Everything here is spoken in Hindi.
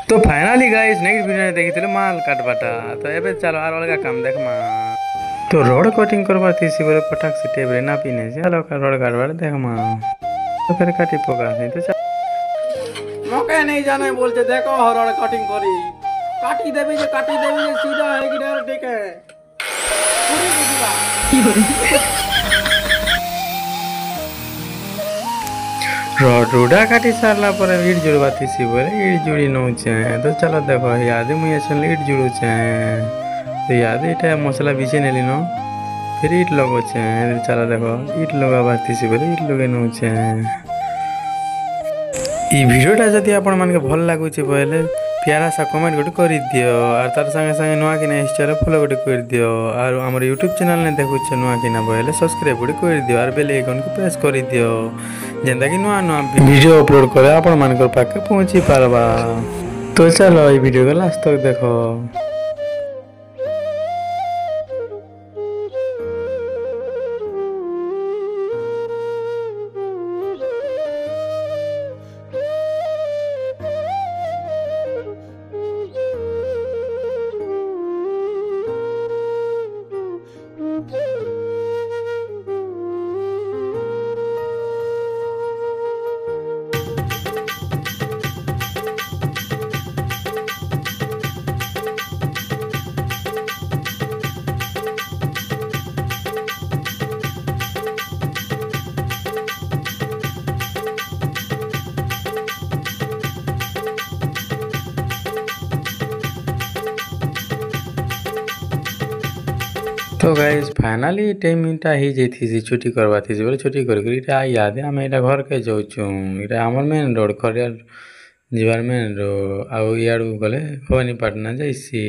तो फाइनाली गाइस नेक्स्ट वीडियो देखिथिले माल काटबाटा तो एबे चलो आर अलगा काम देखमा। तो रोड कटिंग करबार थीसी बोले पटाक से टेबरे ना पीने चलो का रोड काटबार देखमा। तो फिर काटी पका तो मौके नहीं जाने बोलते देखो रोड कटिंग करी काटी देबी जे सीधा है कि डायरेक्ट ठीक है पूरी बुझिबा रोडा काटी सारला पर इट जुड़वा थीसी बोले इट जुड़ी नौचे तो चलो देखो याद मुझे सुन इट जुड़ुचे तो याद इटा मसला बीचे नेली नो फिर इट लगोचे चलो देखो इट लगाबार थीसी बोले इट लगे नौचे। ई वीडियोटा जदि आपण मानके भल लागुचे बोले प्यारा सा कमेंट गोटे कर दियो और तार संगे संगे नुआ कि इंस्टा फॉलो गोटे कर दियो और हमर यूट्यूब चैनल ने देखुछ नुआ कि बोले सब्सक्राइब गोटे कर दियो और बेल आइकन को प्रेस कर दियो जेंता कि नुआ नुआ वीडियो अपलोड करे आपण मानकर पाके पहुंची पारबा। तो चलो ई वीडियो को लास्ट तक देखो। तो गाइस फाइनाली टाइम इटा ही जेथी छुट्टी करवा थी बोले छुट्टी कर याद आम एटा घर के जाऊँ इटा आमर मेन रोड खरियार जीवार मेन रोड आउ इाड़ू गले भवानीपाटना जाइसी।